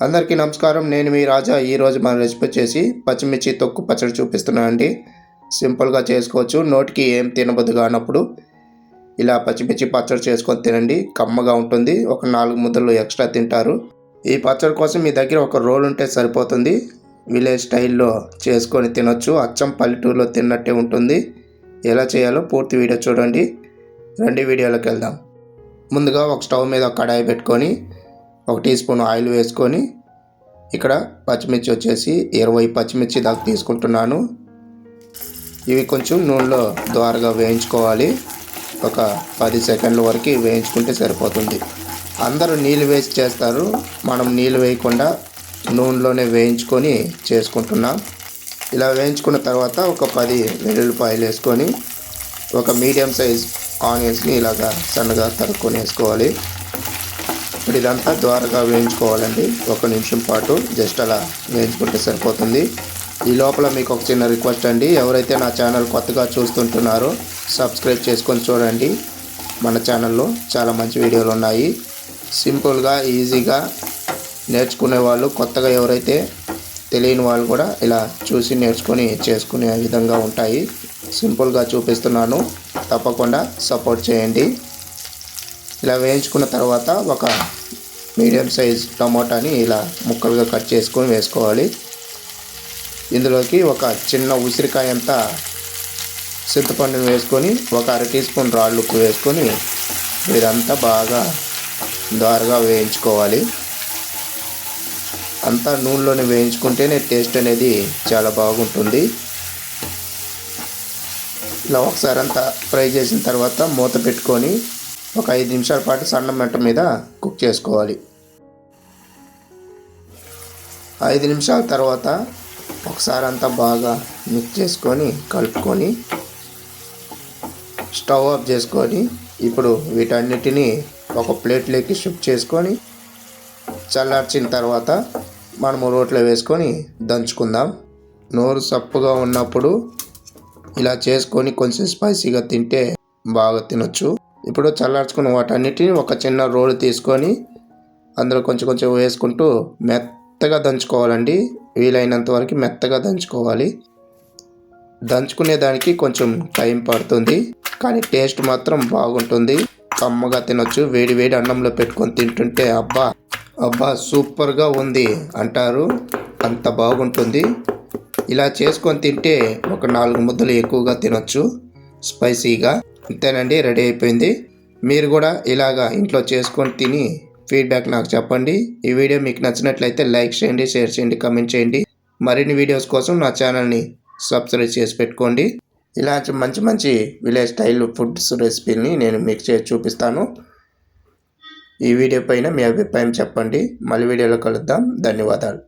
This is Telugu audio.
అందరికీ నమస్కారం. నేను మీ రాజా. ఈరోజు మన రెసిపీ వచ్చేసి పచ్చిమిర్చి తొక్కు పచ్చడి చూపిస్తున్నానండి. సింపుల్గా చేసుకోవచ్చు. నోటికి ఏం తినబుద్ధి కానప్పుడు ఇలా పచ్చిమిర్చి పచ్చడి చేసుకొని తినండి. కమ్మగా ఉంటుంది. ఒక 4 ముద్దలు ఎక్స్ట్రా తింటారు. ఈ పచ్చడి కోసం మీ దగ్గర ఒక రోల్ ఉంటే సరిపోతుంది. విలేజ్ స్టైల్లో చేసుకొని తినొచ్చు. అచ్చం పల్లెటూరులో తిన్నట్టే ఉంటుంది. ఎలా చేయాలో పూర్తి వీడియో చూడండి. రండి వీడియోలోకి వెళ్దాం. ముందుగా ఒక స్టవ్ మీద ఒక కడాయి పెట్టుకొని 1 టీ స్పూన్ ఆయిల్ వేసుకొని ఇక్కడ పచ్చిమిర్చి వచ్చేసి 20 పచ్చిమిర్చి దాకా తీసుకుంటున్నాను. ఇవి కొంచెం నూనెలో ద్వారగా వేయించుకోవాలి. ఒక 10 సెకండ్ల వరకు వేయించుకుంటే సరిపోతుంది. అందరూ నీళ్ళు వేసి చేస్తారు. మనం నీళ్ళు వేయకుండా నూనెలోనే వేయించుకొని చేసుకుంటున్నాం. ఇలా వేయించుకున్న తర్వాత ఒక 10 వెల్లుల్లిపాయలు వేసుకొని ఒక మీడియం సైజ్ ఆనియన్స్ని ఇలాగా సన్నగా తరుక్కొని వేసుకోవాలి. ఇప్పుడు ఇదంతా ద్వారగా వేయించుకోవాలండి. 1 నిమిషం పాటు జస్ట్ అలా వేయించుకుంటే సరిపోతుంది. ఈ లోపల మీకు ఒక చిన్న రిక్వెస్ట్ అండి. ఎవరైతే నా ఛానల్ కొత్తగా చూస్తుంటున్నారో సబ్స్క్రైబ్ చేసుకొని చూడండి. మన ఛానల్లో చాలా మంచి వీడియోలు ఉన్నాయి. సింపుల్గా ఈజీగా నేర్చుకునే వాళ్ళు, కొత్తగా ఎవరైతే తెలియని వాళ్ళు కూడా ఇలా చూసి నేర్చుకొని చేసుకునే విధంగా ఉంటాయి. సింపుల్గా చూపిస్తున్నాను. తప్పకుండా సపోర్ట్ చేయండి. ఇలా వేయించుకున్న తర్వాత ఒక మీడియం సైజ్ టమాటాని ఇలా ముక్కలుగా కట్ చేసుకొని వేసుకోవాలి. ఇందులోకి ఒక చిన్న ఉసిరికాయ అంతా చింతపండుని వేసుకొని ఒక 1/2 టీ స్పూన్ రాళ్ళు ఉప్పు వేసుకొని ఇదంతా బాగా ద్వారగా వేయించుకోవాలి. అంతా నూనెలోనే వేయించుకుంటేనే టేస్ట్ అనేది చాలా బాగుంటుంది. ఇలా ఒకసారి అంతా ఫ్రై చేసిన తర్వాత మూత పెట్టుకొని ఒక 5 నిమిషాల పాటు సన్న మంట మీద కుక్ చేసుకోవాలి. 5 నిమిషాల తర్వాత ఒకసారి అంతా బాగా మిక్స్ చేసుకొని కలుపుకొని స్టవ్ ఆఫ్ చేసుకొని ఇప్పుడు వీటన్నిటిని ఒక ప్లేట్లోకి షిఫ్ట్ చేసుకొని చల్లార్చిన తర్వాత మనము రోట్లో వేసుకొని దంచుకుందాం. నోరు సప్పుగా ఉన్నప్పుడు ఇలా చేసుకొని కొంచెం స్పైసీగా తింటే బాగా తినొచ్చు. ఇప్పుడు చల్లార్చుకున్న వాటన్నిటిని ఒక చిన్న రోల్ తీసుకొని అందులో కొంచెం కొంచెం వేసుకుంటూ మెత్తగా దంచుకోవాలండి. వీలైనంత వరకు మెత్తగా దంచుకోవాలి. దంచుకునే దానికి కొంచెం టైం పడుతుంది, కానీ టేస్ట్ మాత్రం బాగుంటుంది. కమ్మగా తినొచ్చు. వేడి వేడి అన్నంలో పెట్టుకొని తింటుంటే అబ్బా అబ్బా సూపర్గా ఉంది అంటారు. అంత బాగుంటుంది. ఇలా చేసుకొని తింటే ఒక 4 ముద్దలు ఎక్కువగా తినొచ్చు స్పైసీగా. అంతేనండి, రెడీ అయిపోయింది. మీరు కూడా ఇలాగా ఇంట్లో చేసుకొని తిని ఫీడ్బ్యాక్ నాకు చెప్పండి. ఈ వీడియో మీకు నచ్చినట్లయితే లైక్ చేయండి, షేర్ చేయండి, కామెంట్ చేయండి. మరిన్ని వీడియోస్ కోసం నా ఛానల్ని సబ్స్క్రైబ్ చేసి పెట్టుకోండి. ఇలాంటి మంచి మంచి విలేజ్ స్టైల్ ఫుడ్స్ రెసిపీని నేను మీకు చేసి చూపిస్తాను. ఈ వీడియో పైన మీ అభిప్రాయం చెప్పండి. మళ్ళీ వీడియోలో కలుద్దాం. ధన్యవాదాలు.